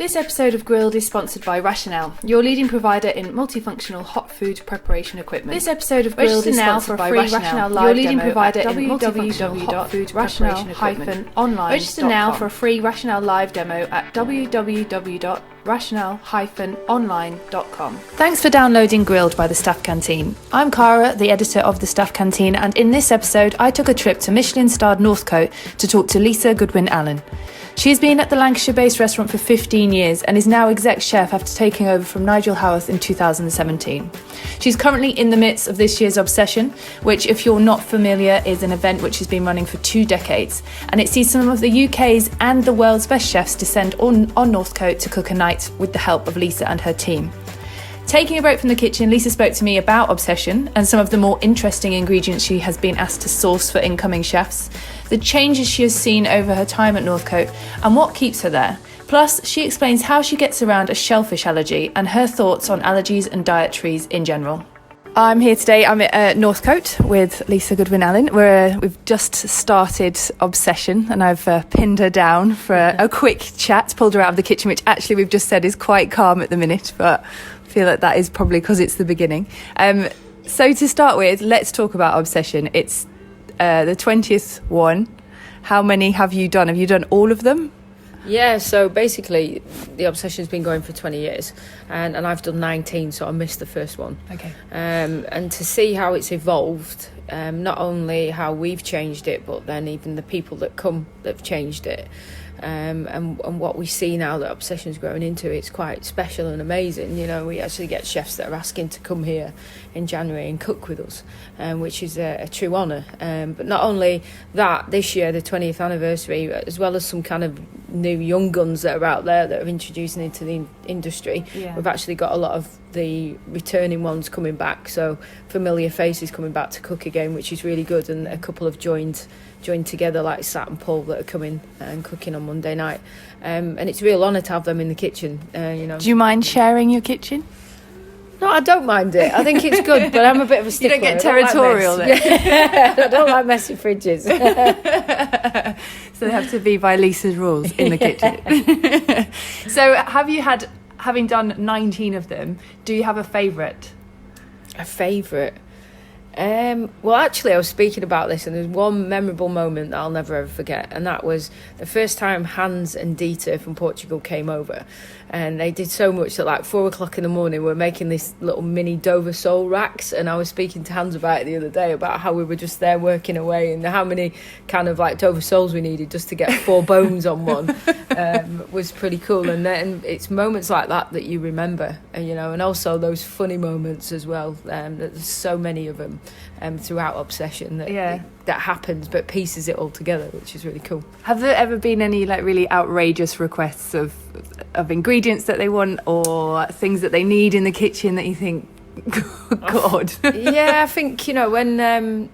This episode of Grilled is sponsored by Rationale, your leading provider in multifunctional hot food preparation equipment. This episode of Grilled is sponsored by Rationale, your leading provider in multifunctional hot food preparation equipment. Register now for a free Rationale live demo at www.rationale-online.com. Thanks for downloading Grilled by the Staff Canteen. I'm Cara, the editor of the Staff Canteen, and in this episode I took a trip to Michelin-starred Northcote to talk to Lisa Goodwin-Allen. She's been at the Lancashire-based restaurant for 15 years and is now exec chef after taking over from Nigel Howarth in 2017. She's currently in the midst of this year's Obsession, which, if you're not familiar, is an event which has been running for 2 decades, and it sees some of the UK's and the world's best chefs descend on Northcote to cook a night with the help of Lisa and her team. Taking a break from the kitchen, Lisa spoke to me about Obsession and some of the more interesting ingredients she has been asked to source for incoming chefs, the changes she has seen over her time at Northcote, and what keeps her there. Plus, she explains how she gets around a shellfish allergy and her thoughts on allergies and dietaries in general. I'm here today, I'm at Northcote with Lisa Goodwin-Allen. We've just started Obsession and I've pinned her down for a quick chat, pulled her out of the kitchen, which actually we've just said is quite calm at the minute, but I feel like that is probably because it's the beginning. So to start with, let's talk about Obsession. It's the 20th one. How many have you done? Have you done all of them? Yeah, so basically the Obsession's been going for 20 years and I've done 19, so I missed the first one. Okay. And to see how it's evolved, not only how we've changed it, but then even the people that have changed it. And what we see now that Obsession's growing into, it's quite special and amazing. You know, we actually get chefs that are asking to come here in January and cook with us, which is a true honour. But not only that, this year, the 20th anniversary, as well as some kind of new young guns that are out there that are introducing into the industry, we've actually got a lot of the returning ones coming back, so familiar faces coming back to cook again, which is really good, and a couple have joined together, like Sat and Paul, that are coming and cooking on Monday night, and it's a real honour to have them in the kitchen. You know, do you mind sharing your kitchen? No, I don't mind it. I think it's good, but I'm a bit of a stickler. You don't get territorial then? I don't like messy fridges. So they have to be by Lisa's rules in the kitchen. So having done 19 of them, do you have a favourite? A favourite? Well, actually, I was speaking about this, and there's one memorable moment that I'll never ever forget, and that was the first time Hans and Dieter from Portugal came over, and they did so much that, like, 4 o'clock in the morning, we're making this little mini Dover sole racks, and I was speaking to Hans about it the other day, about how we were just there working away, and how many kind of like Dover soles we needed just to get 4 bones on one. Was pretty cool. And then it's moments like that you remember, and you know, and also those funny moments as well. There's so many of them throughout Obsession that happens, but pieces it all together, which is really cool. Have there ever been any like really outrageous requests of ingredients that they want, or things that they need in the kitchen that you think, God? Yeah, I think, you know, when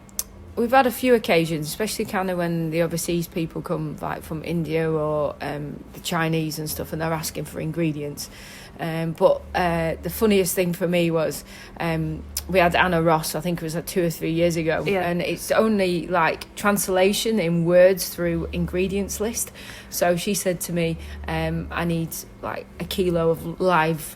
we've had a few occasions, especially kind of when the overseas people come, like from India or the Chinese and stuff, and they're asking for ingredients. But the funniest thing for me was we had Anna Ross, I think it was like 2 or 3 years ago, and it's only like translation in words through ingredients list. So she said to me, I need like a kilo of live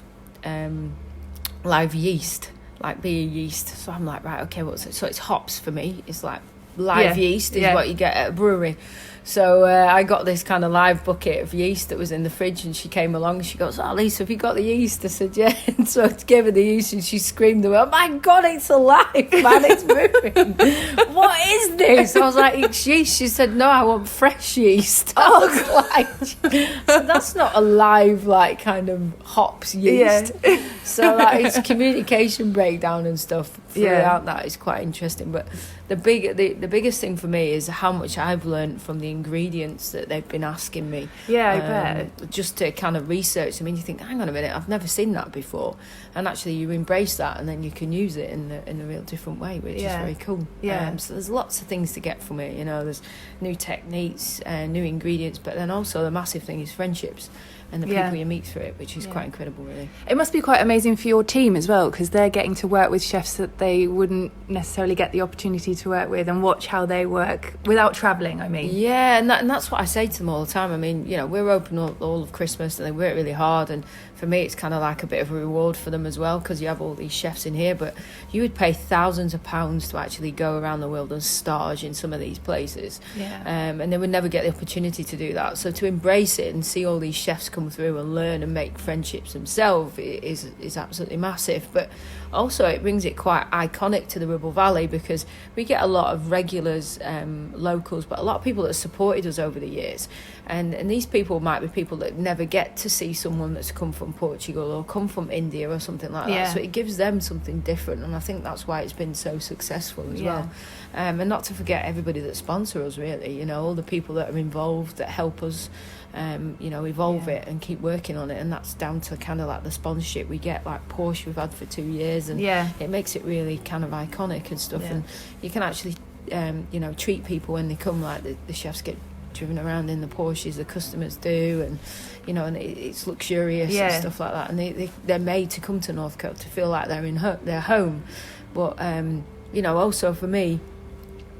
yeast, like beer yeast. So I'm like, right, okay, what's it? So it's hops for me. It's like live yeast is what you get at a brewery. So I got this kind of live bucket of yeast that was in the fridge, and she came along and she goes, "Oh, Lisa, have you got the yeast?" I said, "Yeah." And so I gave her the yeast, and she screamed away, "Oh my God, it's alive, man, it's moving. What is this?" I was like, "It's yeast." She said, "No, I want fresh yeast." I was like, so that's not a live, like, kind of hops yeast. So like, it's communication breakdown and stuff throughout that is quite interesting. But the biggest thing for me is how much I've learned from the ingredients that they've been asking me. I bet. Just to kind of research. I mean, you think, hang on a minute, I've never seen that before, and actually you embrace that, and then you can use it in a real different way, which is very cool. So there's lots of things to get from it. You know, there's new techniques, new ingredients, but then also the massive thing is friendships. and the people you meet through it, which is quite incredible, really. It must be quite amazing for your team as well, because they're getting to work with chefs that they wouldn't necessarily get the opportunity to work with, and watch how they work without travelling, I mean. Yeah, and that's what I say to them all the time. I mean, you know, we're open all of Christmas, and they work really hard, and for me it's kind of like a bit of a reward for them as well, because you have all these chefs in here, but you would pay thousands of pounds to actually go around the world and stage in some of these places, and they would never get the opportunity to do that. So to embrace it and see all these chefs come through and learn and make friendships themselves is absolutely massive. But also it brings it quite iconic to the Ribble Valley, because we get a lot of regulars, locals, but a lot of people that have supported us over the years, and these people might be people that never get to see someone that's come from Portugal or come from India or something like that. So it gives them something different, and I think that's why it's been so successful as well. And not to forget everybody that sponsor us, really, you know, all the people that are involved that help us you know, evolve it and keep working on it, and that's down to kind of like the sponsorship we get, like Porsche we've had for 2 years, and it makes it really kind of iconic and stuff. And you can actually you know, treat people when they come, like the chefs get driven around in the Porsches, the customers do, and you know, and it's luxurious and stuff like that, and they're made to come to Northcote to feel like they're in their home. But you know, also for me,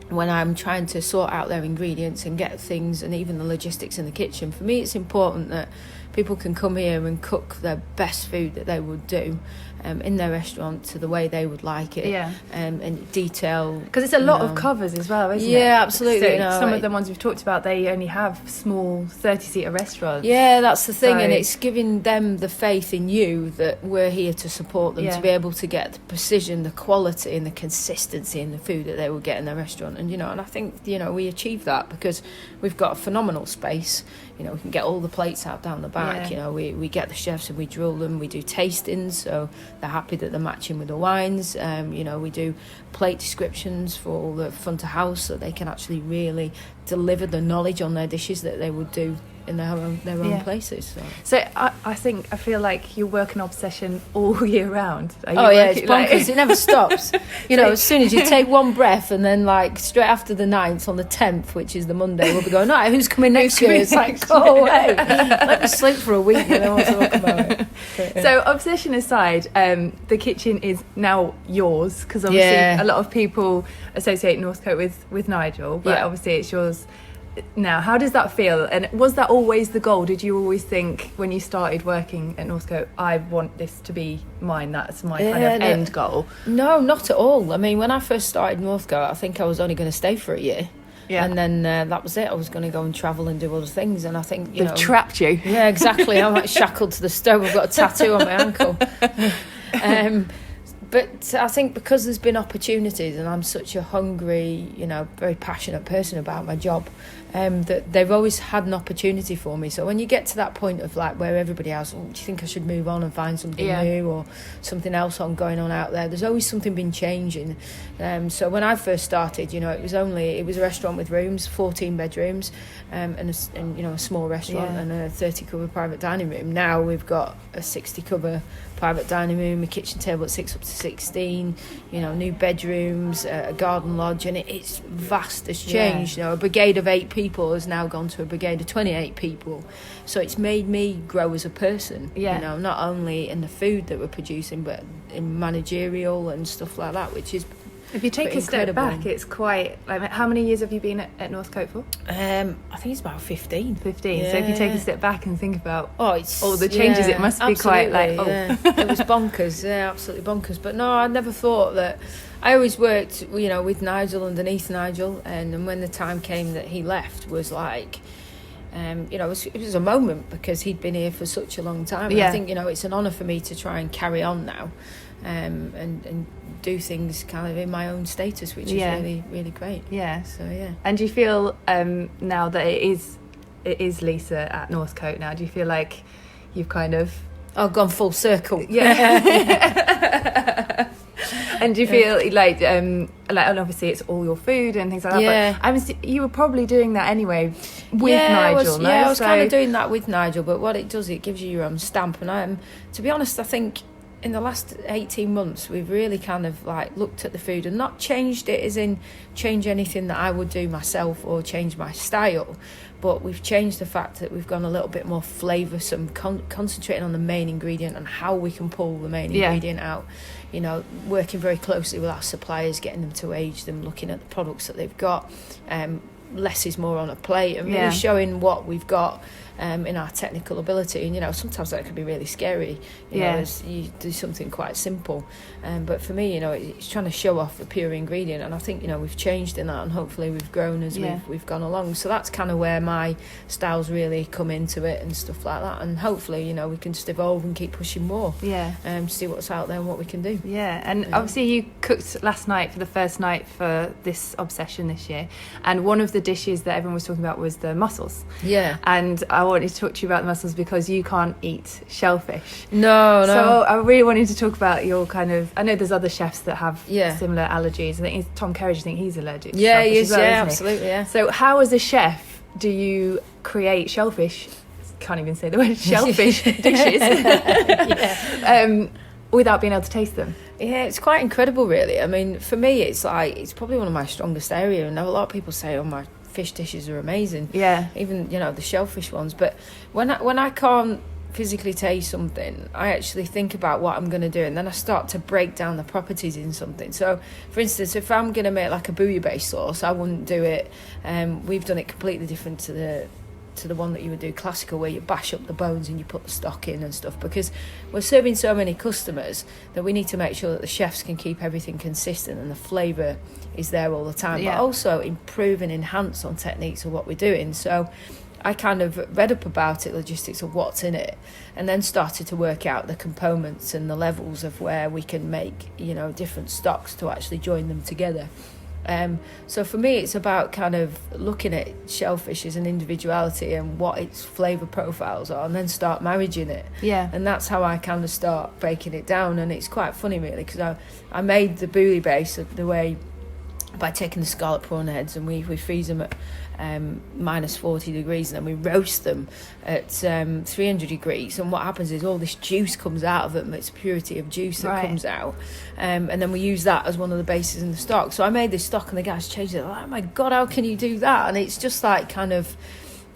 when I'm trying to sort out their ingredients and get things, and even the logistics in the kitchen, for me it's important that people can come here and cook their best food that they would do in their restaurant to the way they would like it, and detail, because it's a lot of covers as well, isn't it? Absolutely. So you know, some of the ones we've talked about, they only have small 30-seater restaurants. That's the thing, and it's giving them the faith in you that we're here to support them, to be able to get the precision, the quality and the consistency in the food that they will get in their restaurant. And you know, and I think, you know, we achieve that because we've got a phenomenal space. You know, we can get all the plates out down the back. You know, we get the chefs and we drill them. We do tastings, so they're happy that they're matching with the wines. You know, we do plate descriptions for all the front of house, so they can actually really deliver the knowledge on their dishes that they would do in their own places. So I feel like you work an obsession all year round. It's bonkers. It never stops. You know, as soon as you take one breath, and then like straight after the 9th, on the 10th, which is the Monday, we'll be going, right, who's coming next year? It's like, go away. Let me sleep for a week and then we'll talk about it. But, So obsession aside, the kitchen is now yours, because obviously a lot of people associate Northcote with Nigel, but obviously it's yours now. How does that feel, and was that always the goal? Did you always think when you started working at Northcote, I want this to be mine, that's my kind of end goal? No, not at all. I mean, when I first started Northcote, I think I was only going to stay for a year. And then that was it. I was going to go and travel and do other things, and I think They've trapped you. Yeah, exactly. I'm like shackled to the stove. I've got a tattoo on my ankle. But I think because there's been opportunities, and I'm such a hungry, you know, very passionate person about my job, that they've always had an opportunity for me. So when you get to that point of like where everybody else, do you think I should move on and find something new or something else going on out there? There's always something been changing. So when I first started, you know, it was a restaurant with rooms, 14 bedrooms, and you know, a small restaurant and a 30 cover private dining room. Now we've got a 60 cover private dining room, a kitchen table at 6 up to 16, you know, new bedrooms, a garden lodge, and it's vast. It's changed. You know, a brigade of 8 people has now gone to a brigade of 28 people. So it's made me grow as a person. You know, not only in the food that we're producing, but in managerial and stuff like that, which is. If you take a step back, it's quite. Like, how many years have you been at Northcote for? I think it's about 15. 15. Yeah. So if you take a step back and think about all the changes, it must be quite like. It was bonkers. Yeah, absolutely bonkers. But no, I never thought that. I always worked, you know, with Nigel, underneath Nigel, and when the time came that he left, was like. You know, it was a moment because he'd been here for such a long time. And I think, you know, it's an honour for me to try and carry on now, and do things kind of in my own status, which is really, really great. Yeah. So yeah. And do you feel now that it is Lisa at Northcote now? Do you feel like you've kind of gone full circle? Yeah. And do you feel like and obviously it's all your food and things like that. Yeah. But you were probably doing that anyway with Nigel. I was kind of doing that with Nigel. But what it does, it gives you your own stamp. And to be honest, I think in the last 18 months, we've really kind of like looked at the food and not changed it as in change anything that I would do myself or change my style, but we've changed the fact that we've gone a little bit more flavoursome, concentrating on the main ingredient and how we can pull the main ingredient out. You know, working very closely with our suppliers, getting them to age them, looking at the products that they've got. Less is more on a plate, and really showing what we've got in our technical ability. And, you know, sometimes that can be really scary, you know, as you do something quite simple. But for me, you know, it's trying to show off the pure ingredient. And I think, you know, we've changed in that, and hopefully we've grown as we've gone along. So that's kind of where my styles really come into it and stuff like that. And hopefully, you know, we can just evolve and keep pushing more. See what's out there and what we can do. And obviously you cooked last night for the first night for this obsession this year. And one of the dishes that everyone was talking about was the mussels. And I wanted to talk to you about the mussels because you can't eat shellfish. No. So I really wanted to talk about your kind of... I know there's other chefs that have similar allergies. I think Tom Kerridge, I think he's allergic to shellfish he is, as well, absolutely. So how, as a chef, do you create shellfish... Can't even say the word shellfish dishes without being able to taste them? Yeah, it's quite incredible, really. I mean, for me, it's probably one of my strongest areas. And a lot of people say, "Oh, my fish dishes are amazing." Even, you know, the shellfish ones. But when I can't physically taste something, I actually think about what I'm going to do, and then I start to break down the properties in something. So, for instance, if I'm going to make like a bouillabaisse sauce, I wouldn't do it. We've done it completely different to the one that you would do classical, where you bash up the bones and you put the stock in and stuff, because we're serving so many customers that we need to make sure that the chefs can keep everything consistent and the flavour is there all the time, but also improve and enhance on techniques of what we're doing. So I kind of read up about it, logistics of what's in it, and then started to work out the components and the levels of where we can make, you know, different stocks to actually join them together. So for me, it's about kind of looking at shellfish as an individuality and what its flavour profiles are, and then start marrying it. And that's how I kind of start breaking it down. And it's quite funny, really, because I made the bouillabaisse the way by taking the scallop prawn heads, and we freeze them at minus 40 degrees, and then we roast them at 300 degrees. And what happens is all this juice comes out of them. It's purity of juice that comes out, and then we use that as one of the bases in the stock. So I made this stock, and the guys changed it. Like, oh my god, how can you do that? And it's just like kind of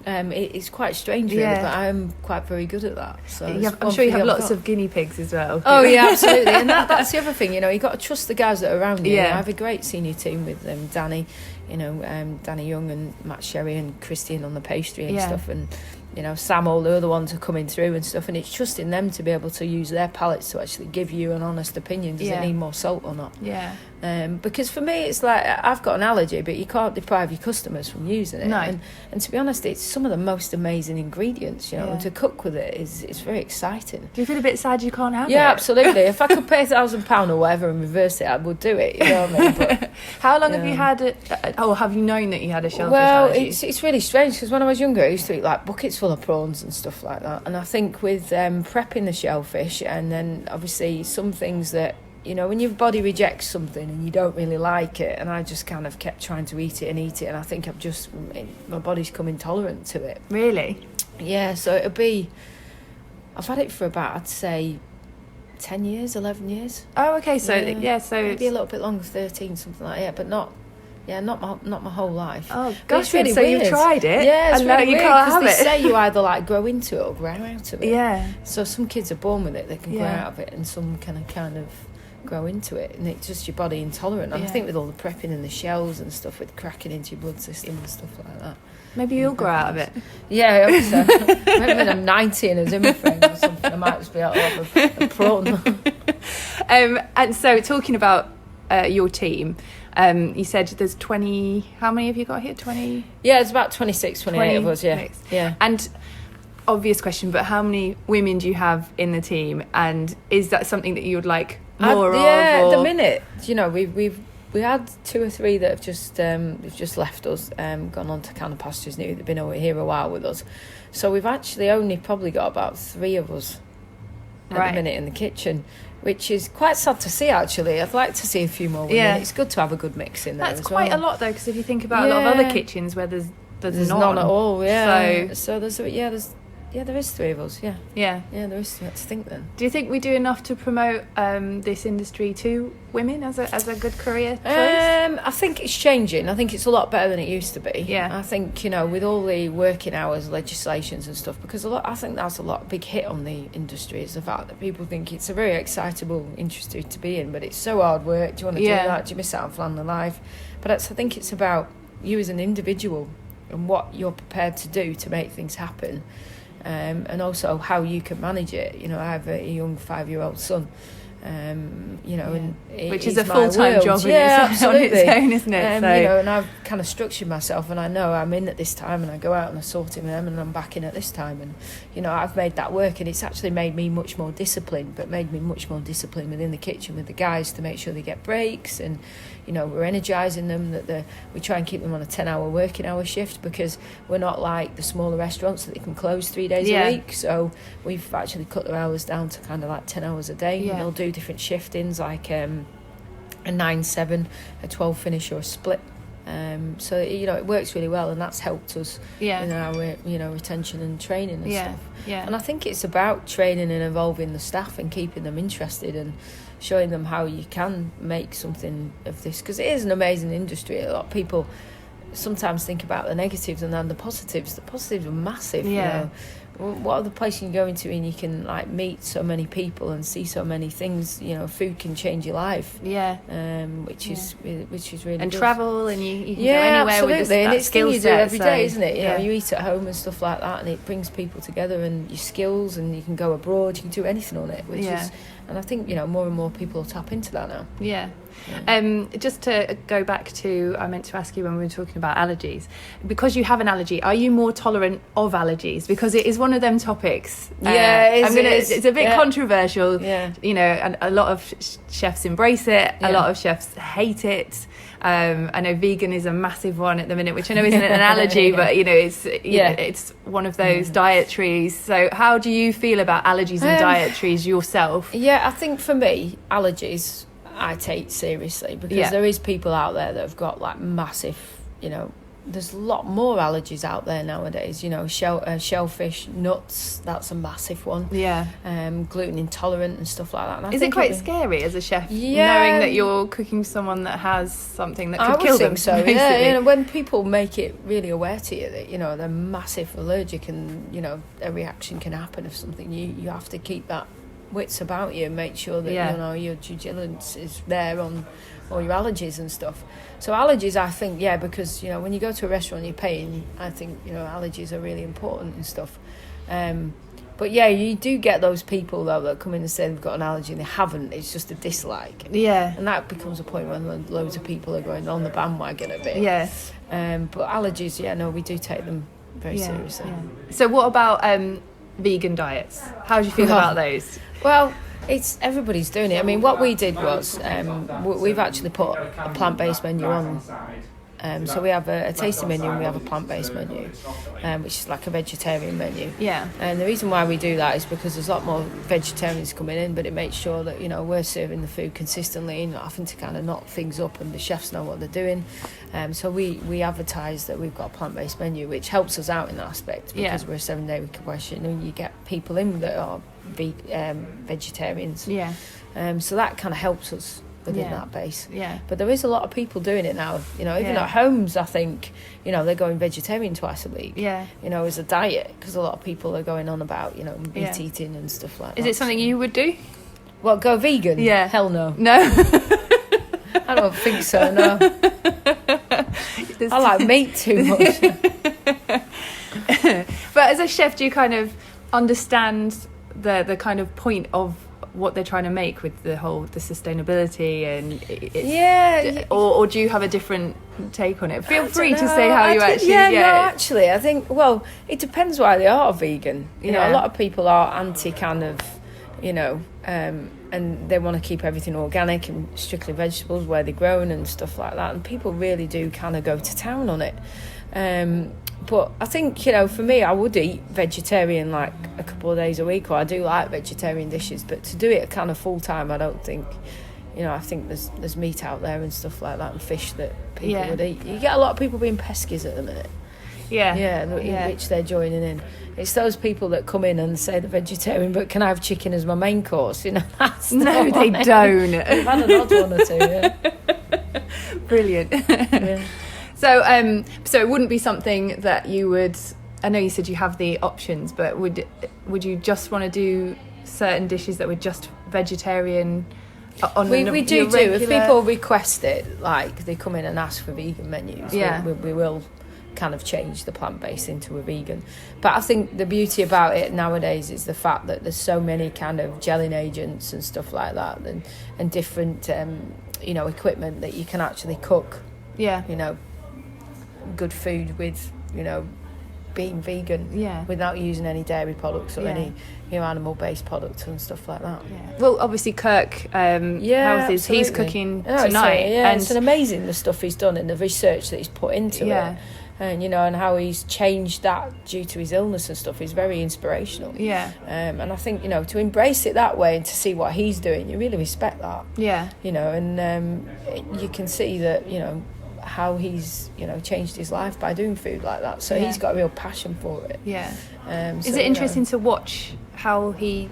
it's quite strange, really, but I'm quite very good at that. So I'm sure you have lots of guinea pigs as well. Oh yeah, absolutely. And that's the other thing, you know, you got to trust the guys that are around you. I have a great senior team with Danny, you know, Danny Young and Matt Sherry and Christian on the pastry and stuff, and, you know, Sam, all the other ones are coming through and stuff, and it's trusting them to be able to use their palates to actually give you an honest opinion. Does it need more salt or not? Because for me, it's like, I've got an allergy, but you can't deprive your customers from using it. And to be honest, it's some of the most amazing ingredients, you know, and to cook with it it's very exciting. Do you feel a bit sad you can't have it? Yeah, absolutely. If I could pay £1,000 or whatever and reverse it, I would do it, you know what I mean? But, how long have you had it? Have you known that you had a shellfish allergy? Well, it's really strange, because when I was younger, I used to eat like buckets full of prawns and stuff like that. And I think with prepping the shellfish, and then obviously some things that, you know, when your body rejects something and you don't really like it, and I just kind of kept trying to eat it, and I think my body's come intolerant to it. Really? Yeah, so I've had it for about, I'd say, 10 years, 11 years. Oh, okay, so so maybe a little bit longer, 13, something like that, but not my whole life. Oh gosh, really so weird. You've tried it? Yeah, it's and really now you weird, can't have because it. they say you either like grow into it or grow out of it. Yeah. So some kids are born with it, they can grow out of it, and some can kind of grow into it, and it's just your body intolerant. And I think with all the prepping and the shells and stuff, with cracking into your blood system and stuff like that. Maybe you'll grow out of it. Yeah, I hope so. Maybe when I'm 90 and a Zimmer frame or something, I might just be able to have a prawn. And so, talking about your team, you said there's 20... How many have you got here? 20? Yeah, it's about 26, 28 of us, yeah. And obvious question, but how many women do you have in the team? And is that something that you would like more of? Yeah, at the minute, you know, we had 2 or 3 that have just left us, gone on to kind of pastures new. They've been over here a while with us. So we've actually only probably got about 3 of us at the minute in the kitchen, which is quite sad to see, actually. I'd like to see a few more women. Yeah. It's good to have a good mix in there. That's quite a lot, though, because if you think about a lot of other kitchens where there's none at all, yeah. So there's there is 3 of us. Yeah, Yeah. there is. Let's think then. Do you think we do enough to promote this industry to women as a good career choice? I think it's changing. I think it's a lot better than it used to be. Yeah. I think, with all the working hours legislations and stuff, because I think that's a big hit on the industry, is the fact that people think it's a very excitable industry to be in, but it's so hard work. Do you want to do that? Do you miss out on family life? But I think it's about you as an individual and what you're prepared to do to make things happen, and also how you can manage it. I have a young 5-year-old son, and which is a full-time job on its own, isn't it? And I've kind of structured myself, and I know I'm in at this time, and I go out and I sort him and I'm back in at this time, and I've made that work, and it's actually made me much more disciplined, within the kitchen with the guys to make sure they get breaks, and we're energising them, that we try and keep them on a 10-hour working hour shift, because we're not like the smaller restaurants that they can close 3 days a week. So we've actually cut their hours down to kind of like 10 hours a day. And they'll do different shiftings, like a 9-7, a 12 finish, or a split. So it works really well, and that's helped us in our retention and training and stuff. And I think it's about training and involving the staff and keeping them interested and showing them how you can make something of this, because it is an amazing industry. A lot of people sometimes think about the negatives and then the positives. The positives are massive. What other place you can go into and you can meet so many people and see so many things? Food can change your life. Which is really and good. Travel, and you can go anywhere with and it's skill you do set every day, isn't it? You eat at home and stuff like that, and it brings people together and your skills, and you can go abroad. You can do anything on it, which is. And I think more and more people will tap into that now. Just to go back to, I meant to ask you when we were talking about allergies, because you have an allergy, are you more tolerant of allergies? Because it is one of them topics. It's a bit controversial. And a lot of chefs embrace it. A lot of chefs hate it. I know vegan is a massive one at the minute, which I know isn't an allergy, but it's one of those dietaries. So how do you feel about allergies and dietaries yourself? I think for me, allergies I take seriously, because there is people out there that have got massive, there's a lot more allergies out there nowadays. Shellfish, nuts, that's a massive one. Gluten intolerant and stuff like that. And is it quite scary as a chef, knowing that you're cooking someone that has something that could kill them? I would think so. When people make it really aware to you that they're massive allergic, and a reaction can happen of something, you have to keep that wits about you and make sure that your due diligence is there on all your allergies and stuff. So allergies, I think, because when you go to a restaurant you're paying, I think allergies are really important and stuff. But you do get those people though that come in and say they've got an allergy and they haven't. It's just a dislike. And that becomes a point when loads of people are going on the bandwagon a bit. But allergies, we do take them very seriously. So what about vegan diets? How do you feel about those? Well, it's everybody's doing it. I mean, what we did was we've actually put a plant-based menu on. So we have a tasting menu and we have a plant-based menu, which is like a vegetarian menu. And the reason why we do that is because there's a lot more vegetarians coming in, but it makes sure that we're serving the food consistently and not having to kind of knock things up, and the chefs know what they're doing. So we advertise that we've got a plant-based menu, which helps us out in that aspect, because we're a 7-day week question, and you get people in that are vegetarians. So that kind of helps us within that base. But there is a lot of people doing it now, even at homes. I think they're going vegetarian twice a week, as a diet, because a lot of people are going on about meat eating and stuff like that. Is it something you would do? Well, go vegan? Hell no. I don't think so, no. I like meat too much. But as a chef, do you kind of understand the kind of point of what they're trying to make with the sustainability and or do you have a different take on it? Feel free to say how you actually actually I think, well, it depends why they are vegan. A lot of people are anti kind of and they want to keep everything organic and strictly vegetables where they're grown and stuff like that, and people really do kind of go to town on it. But I think, for me, I would eat vegetarian like a couple of days a week, or I do like vegetarian dishes, but to do it kind of full time, I don't think, I think there's meat out there and stuff like that, and fish that people would eat. You get a lot of people being pesquies at the minute. which they're joining in. It's those people that come in and say they're vegetarian, but can I have chicken as my main course? That's no, they don't. We've had an odd one or two. Yeah. Brilliant. Yeah. So it wouldn't be something that you would. I know you said you have the options, but would you just want to do certain dishes that were just vegetarian? We do. If people request it, like they come in and ask for vegan menus, we will kind of change the plant-based into a vegan. But I think the beauty about it nowadays is the fact that there's so many kind of gelling agents and stuff like that, and different equipment that you can actually cook good food with being vegan without using any dairy products or any animal-based products and stuff like that. Well, obviously Kirk Houses, he's cooking tonight. And it's amazing the stuff he's done and the research that he's put into it. And and how he's changed that due to his illness and stuff is very inspirational. And I think to embrace it that way and to see what he's doing, you really respect that. And you can see that how he's changed his life by doing food like that. So he's got a real passion for it. Is it interesting to watch how he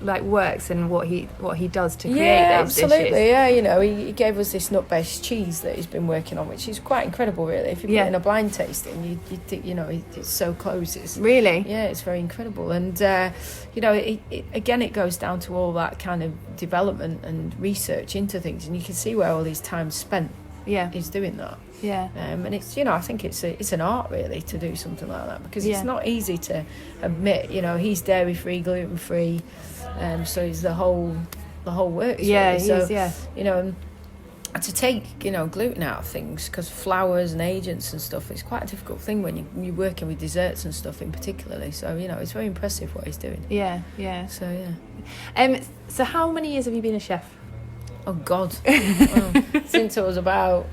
works and what he does to create those absolutely dishes? He gave us this nut-based cheese that he's been working on, which is quite incredible really. If you put it in a blind tasting, you think it's so close. It's really it's very incredible. And it goes down to all that kind of development and research into things, and you can see where all his time's spent. He's doing that. And it's I think it's an art really to do something like that, because it's not easy to admit. He's dairy free, gluten free, so he's the whole works. And to take gluten out of things, because flours and agents and stuff is quite a difficult thing when you're working with desserts and stuff in particularly. So it's very impressive what he's doing. So how many years have you been a chef? Oh God! Since I was about,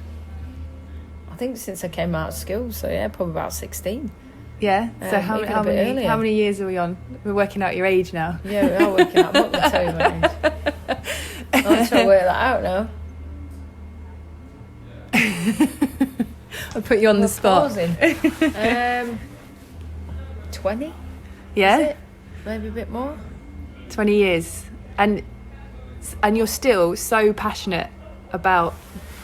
I think since I came out of school, so probably about 16. So how many years are we on? We're working out your age now. Yeah, we are working out. I'm not going to tell you my age. I'm trying to work that out now. I'll put you on the spot. 20. Yeah. Is it? Maybe a bit more. 20 years, and you're still so passionate about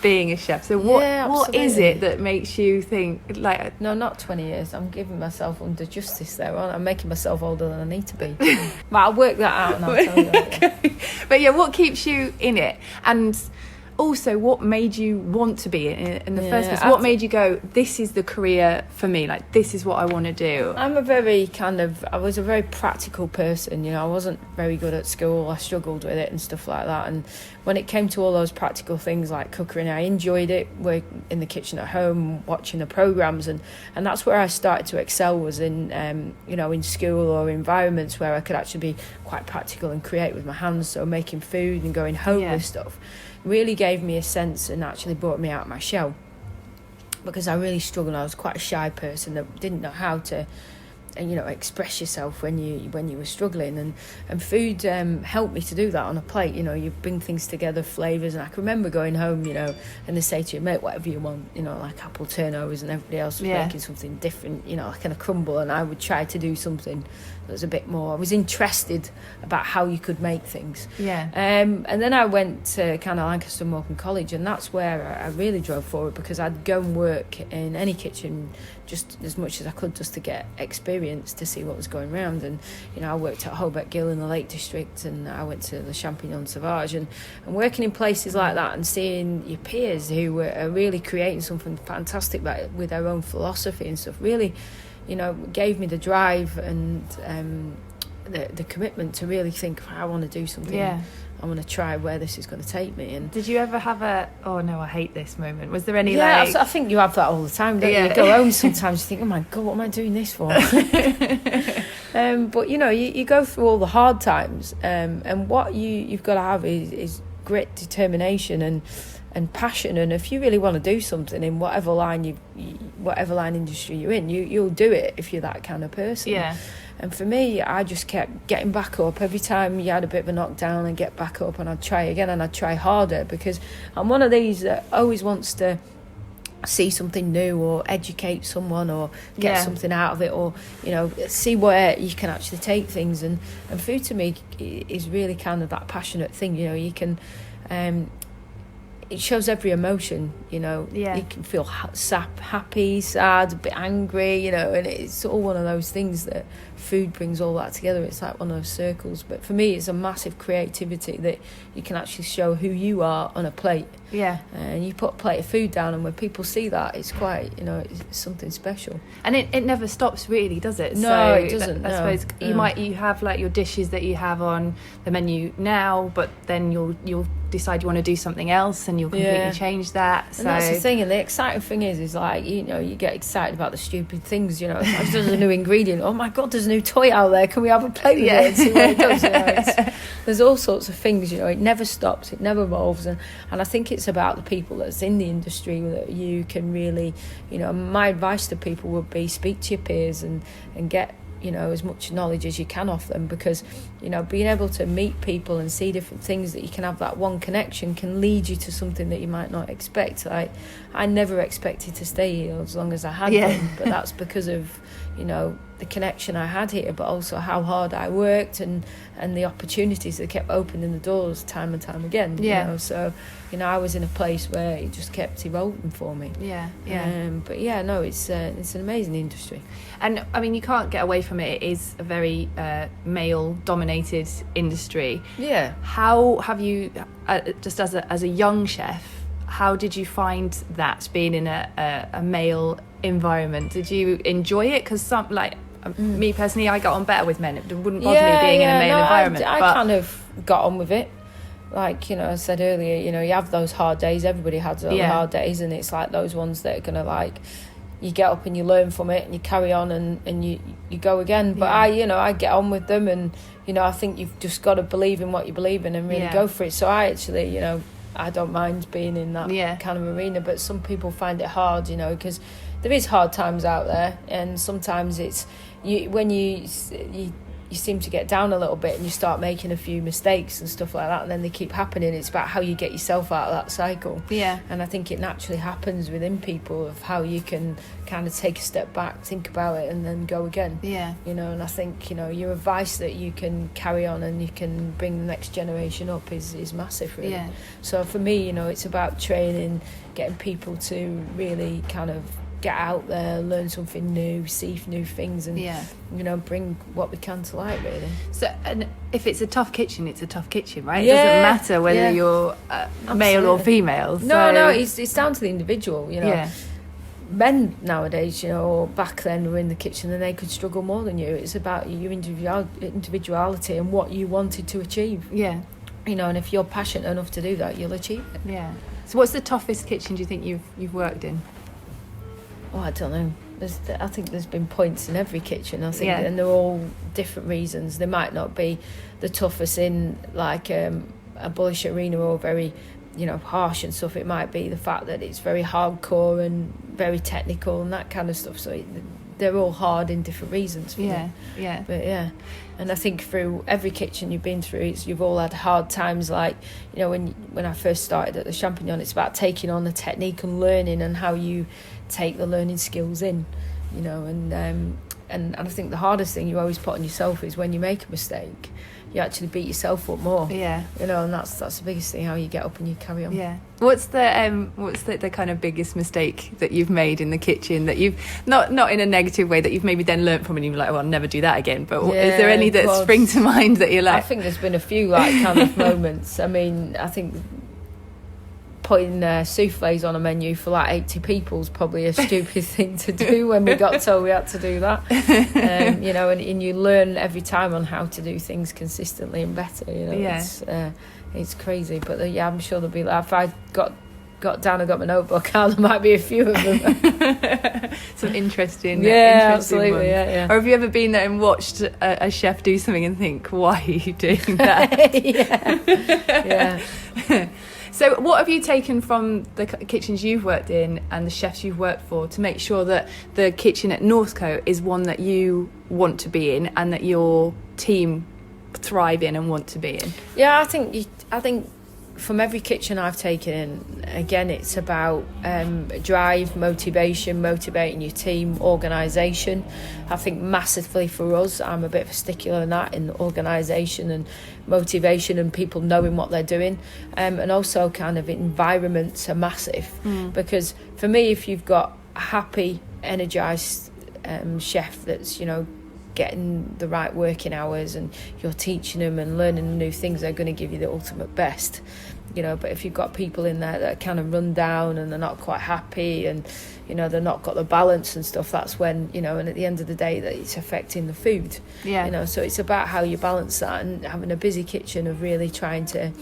being a chef. So what is it that makes you think no, not 20 years, I'm giving myself under justice there, aren't I? I'm making myself older than I need to be. But I'll work that out and I'll tell you okay. But what keeps you in it, and also what made you want to be in the first place? What made you go, this is the career for me, this is what I want to do? I was a very practical person. I wasn't very good at school. I struggled with it and stuff like that, and when it came to all those practical things like cooking, I enjoyed it, working in the kitchen at home, watching the programmes, and that's where I started to excel, was in in school or environments where I could actually be quite practical and create with my hands. So making food and going home with stuff really gave me a sense and actually brought me out of my shell, because I really struggled. I was quite a shy person that didn't know how to express yourself when you were struggling, and food helped me to do that on a plate. You bring things together, flavours, and I can remember going home and they say to you, make whatever you want, like apple turnovers, and everybody else was making something different, like in a crumble, and I would try to do something that was a bit more. I was interested about how you could make things. And then I went to kind of Lancaster and Morecambe College, and that's where I really drove forward, because I'd go and work in any kitchen just as much as I could, just to get experience, to see what was going around. And I worked at Holbeck Gill in the Lake District, and I went to the Champignon Sauvage, and working in places like that and seeing your peers who were really creating something fantastic with their own philosophy and stuff really gave me the drive and the commitment to really think, I want to do something. I want to try where this is going to take me. And did you ever have oh no, I hate this moment? Was there any I think you have that all the time, don't you? You go home sometimes, you think, oh my God, what am I doing this for? But you go through all the hard times, and what you've got to have is grit, determination, and passion. And if you really want to do something in whatever line industry you're in, you'll do it if you're that kind of person. And for me, I just kept getting back up. Every time you had a bit of a knockdown, I'd get back up and I'd try again, and I'd try harder, because I'm one of these that always wants to see something new or educate someone or get something out of it, or see where you can actually take things, and food to me is really kind of that passionate thing. You can it shows every emotion. You can feel happy, sad, a bit angry, and it's all one of those things that food brings all that together. It's like one of those circles. But for me, it's a massive creativity that you can actually show who you are on a plate. And you put a plate of food down, and when people see that, it's quite, it's something special. And it never stops, really, does it? No, it doesn't. I suppose you have like your dishes that you have on the menu now, but then you'll decide you want to do something else, and you'll completely change that. So. And that's the thing, and the exciting thing is like, you get excited about the stupid things, if there's a new ingredient, oh my God, there's a new toy out there, can we have a play with it and see what it does? There's all sorts of things, it never stops, it never evolves, and I think it's about the people that's in the industry that you can really, my advice to people would be speak to your peers and get as much knowledge as you can off them, because being able to meet people and see different things, that you can have that one connection, can lead you to something that you might not expect. Like, I never expected to stay here as long as I had been, but that's because of the connection I had here, but also how hard I worked and the opportunities that kept opening the doors time and time again. So I was in a place where it just kept evolving for me. But it's an amazing industry. And I mean, you can't get away from it. It is a very male-dominated industry. How have you, just as a young chef, how did you find that, being in a male environment? Did you enjoy it? Because me personally, I got on better with men. It wouldn't bother me being in a male environment. I kind of got on with it. Like, I said earlier, you have those hard days. Everybody has those hard days, and it's like those ones that are going to, you get up and you learn from it and you carry on and you go again. But I get on with them, and, I think you've just got to believe in what you believe in and really go for it. So I actually, I don't mind being in that kind of arena, but some people find it hard, because there is hard times out there, and sometimes it's when you seem to get down a little bit and you start making a few mistakes and stuff like that, and then they keep happening. It's about how you get yourself out of that cycle. And I think it naturally happens within people, of how you can kind of take a step back, think about it, and then go again. And I think your advice that you can carry on and you can bring the next generation up is massive, really. So for me, it's about training, getting people to really kind of get out there, learn something new, see new things, and bring what we can to light, really. So, and if it's a tough kitchen, it's a tough kitchen, right? It doesn't matter whether you're male or female. No, it's down to the individual. Men nowadays, or back then, were in the kitchen and they could struggle more than you. It's about your individuality and what you wanted to achieve. And if you're passionate enough to do that, you'll achieve it. So what's the toughest kitchen do you think you've worked in? Oh, I don't know. I think there's been points in every kitchen, I think, and they're all different reasons. They might not be the toughest in like a bullish arena or very, harsh and stuff. It might be the fact that it's very hardcore and very technical and that kind of stuff. So they're all hard in different reasons for me. But and I think through every kitchen you've been through, you've all had hard times. Like, when I first started at the Champignon, it's about taking on the technique and learning and how you take the learning skills in, and I think the hardest thing you always put on yourself is when you make a mistake, you actually beat yourself up more. And that's the biggest thing, how you get up and you carry on. What's the kind of biggest mistake that you've made in the kitchen that you've not in a negative way, that you've maybe then learnt from and you're like, I'll never do that again? But is there any that spring to mind that you're like? I think there's been a few kind of moments. I mean, I think putting souffles on a menu for 80 people is probably a stupid thing to do when we got told we had to do that. And you learn every time on how to do things consistently and better. It's crazy. But I'm sure there'll be if I got down and got my notebook out, there might be a few of them. Some interesting absolutely ones. Or have you ever been there and watched a chef do something and think, why are you doing that? So what have you taken from the kitchens you've worked in and the chefs you've worked for to make sure that the kitchen at Northcote is one that you want to be in and that your team thrive in and want to be in? I think from every kitchen I've taken in, again, it's about drive, motivation, motivating your team, organisation. I think massively for us, I'm a bit of a stickler in that, in organisation and motivation and people knowing what they're doing. And also kind of environments are massive. Because for me, if you've got a happy, energised chef that's, getting the right working hours and you're teaching them and learning new things, they're going to give you the ultimate best. But if you've got people in there that are kind of run down and they're not quite happy and they're not got the balance and stuff, that's when and at the end of the day that it's affecting the food. So it's about how you balance that, and having a busy kitchen of really trying to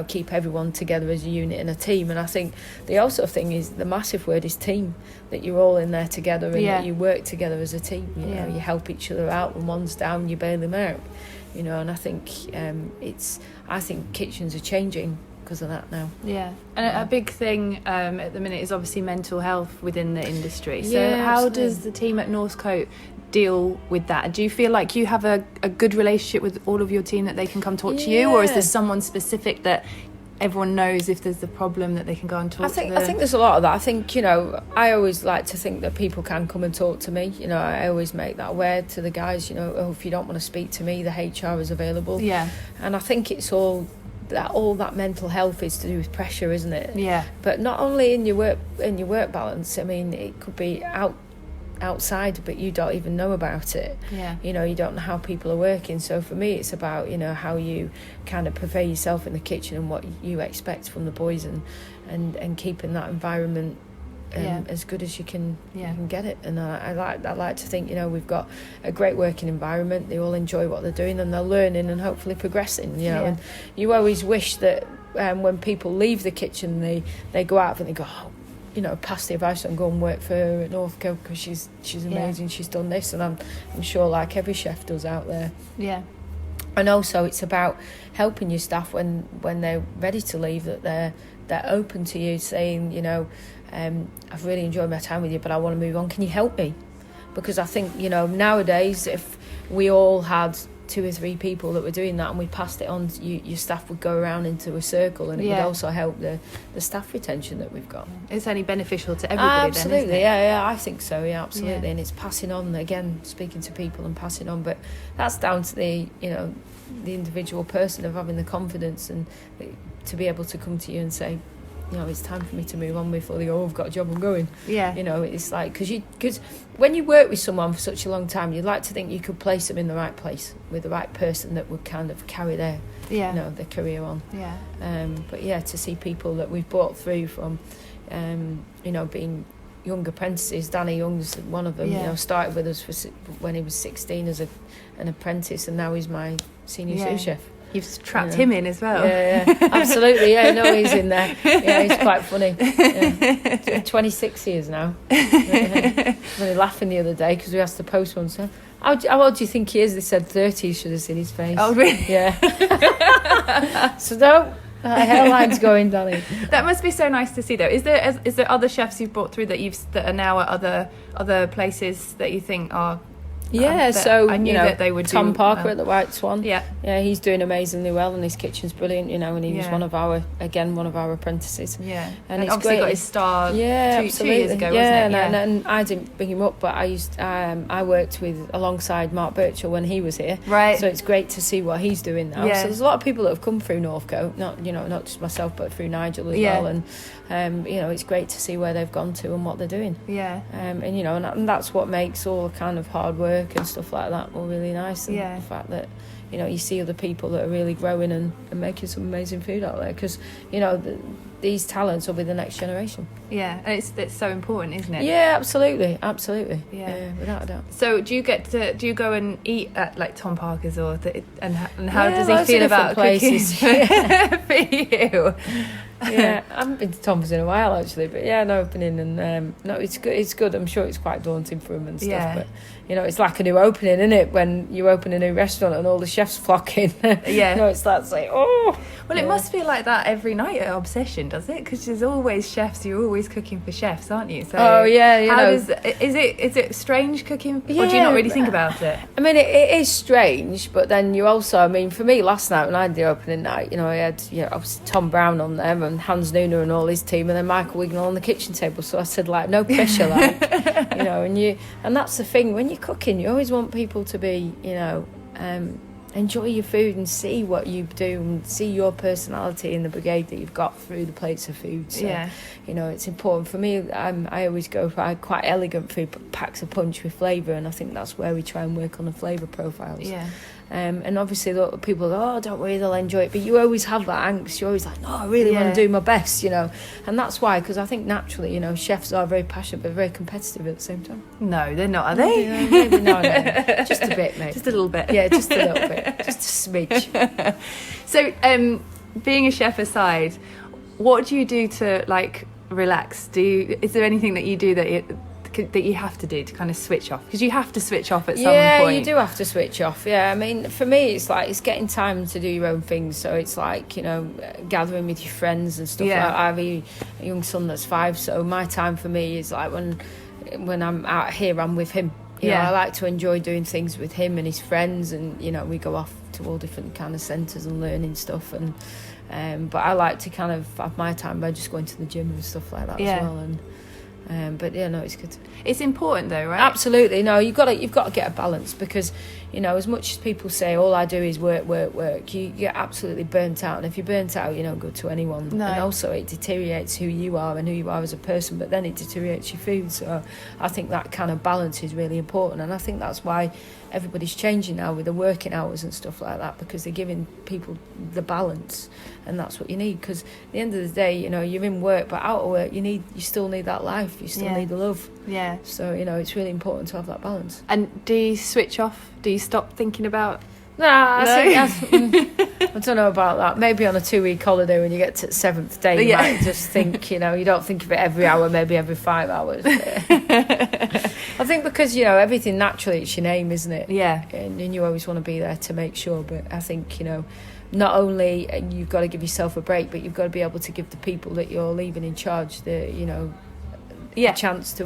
keep everyone together as a unit and a team. And I think the also thing is, the massive word is team, that you're all in there together and that you work together as a team. You help each other out. When one's down, you bail them out. And I think I think kitchens are changing because of that now. And a big thing at the minute is obviously mental health within the industry. So how does the team at Northcote deal with that? Do you feel like you have a good relationship with all of your team, that they can come talk to you, or is there someone specific that everyone knows if there's a problem that they can go and talk to? I think there's a lot of that. I think I always like to think that people can come and talk to me. I always make that aware to the guys. If you don't want to speak to me, the HR is available. And I think it's all that mental health is to do with pressure, isn't it? But not only in your work balance. I mean, it could be outside, but you don't even know about it. You don't know how people are working. So for me, it's about how you kind of prepare yourself in the kitchen and what you expect from the boys, and keeping that environment as good as you can get it. And I like to think we've got a great working environment. They all enjoy what they're doing and they're learning and hopefully progressing. And you always wish that when people leave the kitchen, they go out and they go, pass the advice and go and work for her at Northcote because she's amazing. She's done this, and I'm sure like every chef does out there. And also it's about helping your staff when they're ready to leave, that they're open to you saying, I've really enjoyed my time with you, but I want to move on. Can you help me? Because I think nowadays, if we all had 2 or 3 people that were doing that and we passed it on, your staff would go around into a circle, and it would also help the staff retention that we've got. It's only beneficial to everybody. Absolutely. Then, isn't it? I think so. Absolutely. And it's passing on, again, speaking to people and passing on, but that's down to the individual person of having the confidence and to be able to come to you and say, it's time for me to move on before they go, I've got a job, I'm going. It's like, because when you work with someone for such a long time, you'd like to think you could place them in the right place with the right person that would kind of carry their their career on. But to see people that we've brought through from being young apprentices. Danny Young's one of them. Started with us when he was 16 as an apprentice, and now he's my senior sous chef. You've trapped him in as well. Absolutely. No, he's in there. He's quite funny. 26 years now. I was really laughing the other day because we asked the postman, so how old do you think he is? They said 30. You should have seen his face. Oh, really? So no, hairline's going, Danny. That must be so nice to see, though. Is there other chefs you've brought through that are now at other places that you think are? So I knew that they would. Tom do Parker well. at the White Swan. Yeah, he's doing amazingly well, and his kitchen's brilliant. And he was one of our apprentices. And it's obviously great. Got his star. 2 years ago, wasn't it? And I didn't bring him up, but I worked alongside Mark Birchall when he was here. Right. So it's great to see what he's doing now. So there's a lot of people that have come through Northcote, not just myself, but through Nigel as well. And it's great to see where they've gone to and what they're doing. And that's what makes all the kind of hard work and stuff like that all really nice. And the fact that you see other people that are really growing and making some amazing food out there, because these talents will be the next generation. And it's so important, isn't it? Absolutely without a doubt. So do you go and eat at like Tom Parker's and how does he feel about places for you? I haven't been to Tom's in a while actually, but I've been in, and it's good. I'm sure it's quite daunting for him and stuff, but it's like a new opening, isn't it? When you open a new restaurant and all the chefs flock in. Yeah. It's like, oh. Well, it must feel like that every night at Obsession, does it? Because there's always chefs. You're always cooking for chefs, aren't you? So oh yeah, is it strange cooking, or do you not really think about it? I mean, it is strange, but then you also, I mean, for me last night when I had the opening night, I had obviously Tom Brown on there and Hans Nooner and all his team, and then Michael Wignall on the kitchen table. So I said, like, no pressure, like, and that's the thing when you're cooking, you always want people to be, enjoy your food and see what you do and see your personality in the brigade that you've got through the plates of food. So, it's important for me. I always go for quite elegant food, but packs a punch with flavour, and I think that's where we try and work on the flavour profiles. Yeah. And obviously people go, oh, don't worry, they'll enjoy it, but you always have that angst. You're always like, no, I really want to do my best, and that's why, because I think naturally, chefs are very passionate but very competitive at the same time. No, they're not, are they? Yeah, maybe no, just a bit, mate. Just a little bit. Yeah, just a little bit, just a smidge. So, being a chef aside, what do you do to like relax? Is there anything that you do that you have to do to kind of switch off? Because you have to switch off at some point. Yeah, you do have to switch off. Yeah, I mean, for me, it's like it's getting time to do your own things. So it's like gathering with your friends and stuff. Like I have a young son that's 5, so my time for me is like when I'm out here, I'm with him. I like to enjoy doing things with him and his friends, and we go off to all different kind of centres and learning stuff. And but I like to kind of have my time by just going to the gym and stuff like that as well. And but it's good. It's important though, right? Absolutely. No, you've got to get a balance, because as much as people say all I do is work, you get absolutely burnt out, and if you're burnt out, you're not good to anyone. No. And also it deteriorates who you are and who you are as a person, but then it deteriorates your food. So I think that kind of balance is really important, and I think that's why everybody's changing now with the working hours and stuff like that, because they're giving people the balance, and that's what you need. Because at the end of the day, you're in work, but out of work, you still need that life, you still need the love. Yeah. So it's really important to have that balance. And do you switch off? Do you stop thinking about? I don't know about that. Maybe on a 2-week holiday when you get to the 7th day, you might just think, you don't think of it every hour, maybe every 5 hours. I think because, everything naturally, it's your name, isn't it? Yeah. And you always want to be there to make sure. But I think, not only you've got to give yourself a break, but you've got to be able to give the people that you're leaving in charge a chance to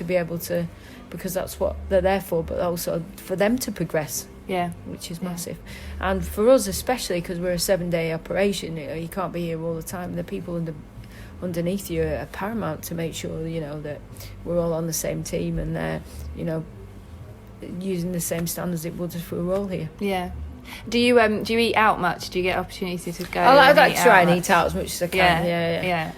be able to, because that's what they're there for, but also for them to progress. Yeah, which is massive. And for us especially, because we're a 7-day operation, you can't be here all the time. The people underneath you are paramount to make sure that we're all on the same team, and they're using the same standards it would if we were all here. Yeah. Do you eat out much? Do you get opportunity to go? I like to try and eat out as much as I can. Yeah.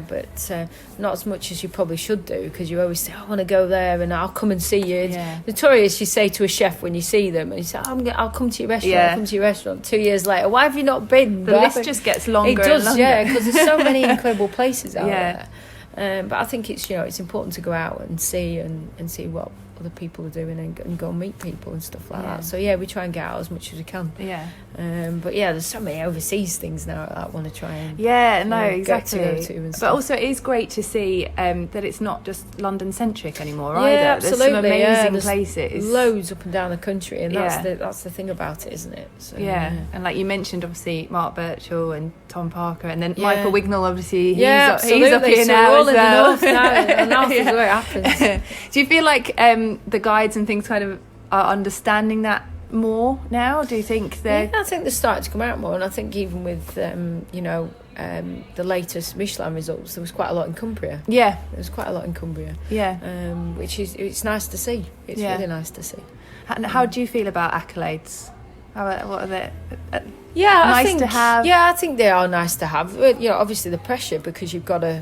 But not as much as you probably should do, because you always say, I want to go there and I'll come and see you. It's notorious, you say to a chef when you see them, and you say, I'll come to your restaurant. I'll come to your restaurant. 2 years later, why have you not been? The list just gets longer. It does, and longer. because there's so many incredible places out there. But I think it's it's important to go out and see what other people are doing, and go and meet people and stuff like that. So we try and get out as much as we can. But there's so many overseas things now that I want to try and exactly. get to go to and but stuff. also it is great to see that it's not just London centric anymore either. Absolutely. There's some amazing there's places, loads up and down the country, and that's the thing about it, isn't it? So, and like you mentioned, obviously Mark Birchall and Tom Parker, and then Michael Wignall, obviously he's up here so now we're all as well. in the north now, and the north is where it happens. Do you feel like the guides and things kind of are understanding that more now? Do you think they're... I think they're starting to come out more, and I think even with the latest Michelin results, there was quite a lot in Cumbria. There was quite a lot in Cumbria. Which is, it's nice to see. It's really nice to see. How do you feel about accolades? What are they? I think to have. I think they are nice to have. Obviously the pressure, because you've got to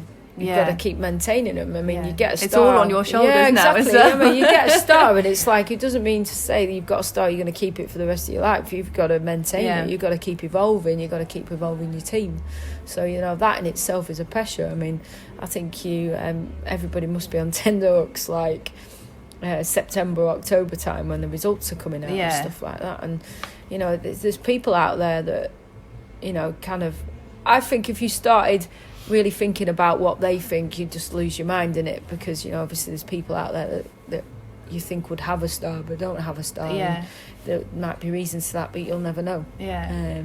keep maintaining them. I mean, you get a star. It's all on your shoulders now. Exactly. I mean, you get a star, and it's like, it doesn't mean to say that you've got a star, you're going to keep it for the rest of your life. You've got to maintain it. You've got to keep evolving. You've got to keep evolving your team. So that in itself is a pressure. I mean, I think everybody must be on tender hooks like September, October time, when the results are coming out and stuff like that. And there's people out there that kind of, I think if you started really thinking about what they think, you just lose your mind in it, because obviously there's people out there that you think would have a star but don't have a star. Yeah. And there might be reasons to that, but you'll never know. Yeah.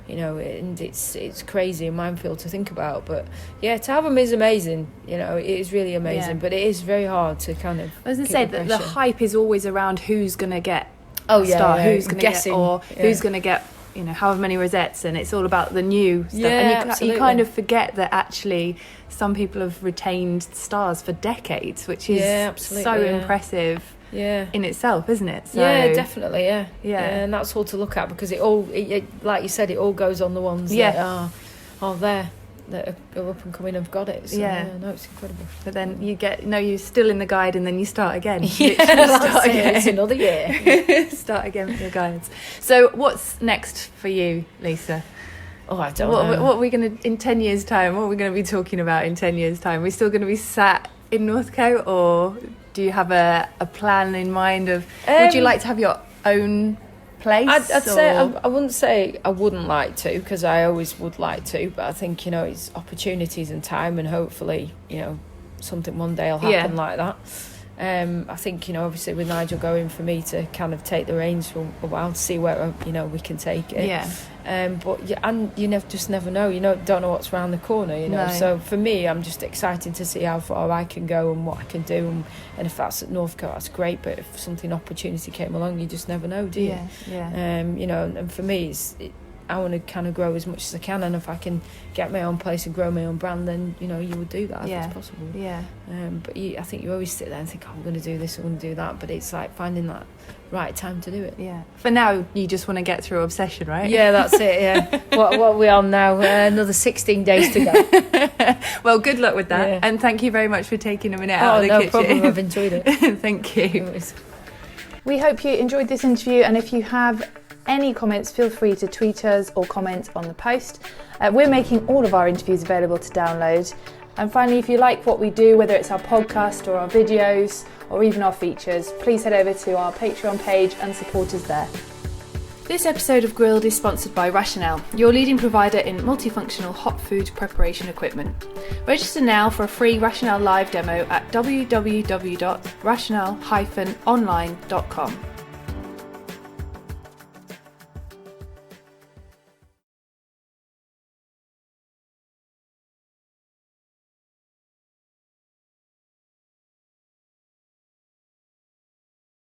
You know, and it's crazy and minefield to think about, but yeah, to have them is amazing. You know, it is really amazing, but it is very hard to kind of. I was going to say that the hype is always around who's going to get a star, yeah, who's going to get, or who's going to get, you know, however many rosettes, and it's all about the new stuff. And you kind of forget that actually some people have retained stars for decades, which is so impressive. Yeah, in itself, isn't it? So, yeah, definitely. Yeah, and that's all to look at, because it all, like you said, it all goes on the ones that are there, that are up and coming, have got it. So, no, it's incredible. But then you're still in the guide, and then you start again. Start again. It's another year. Start again with your guides. So, what's next for you, Lisa? Oh, I don't know. What are we going to, in 10 years' time? What are we going to be talking about in 10 years' time? Are we still going to be sat in Northcote, or do you have a plan in mind of, would you like to have your own place? I'd say, I wouldn't say I wouldn't like to, because I always would like to, but I think, you know, it's opportunities and time, and hopefully, you know, something one day will happen like that. I think, you know, obviously with Nigel going, for me to kind of take the reins for a while to see where, you know, we can take it. But and you just never know. You don't know what's around the corner. You know. No. So for me, I'm just excited to see how far I can go and what I can do. And if that's at Northcote, that's great. But if opportunity came along, you just never know, do you? You know. And for me, I want to kind of grow as much as I can, and if I can get my own place and grow my own brand, then, you know, you would do that if it's possible. But I think you always sit there and think, I'm going to do this, I'm going to do that, but it's like finding that right time to do it. For now, you just want to get through Obsession, right? Yeah, that's it. What are we on now? Another 16 days to go. Well, good luck with that, and thank you very much for taking a minute out of the kitchen. Problem. I've enjoyed it. Thank you. We hope you enjoyed this interview, and if you have any comments, feel free to tweet us or comment on the post. We're making all of our interviews available to download. And finally, if you like what we do, whether it's our podcast or our videos or even our features, please head over to our Patreon page and support us there. This episode of Grilled is sponsored by Rationale, your leading provider in multifunctional hot food preparation equipment. Register now for a free Rationale live demo at www.rationale-online.com.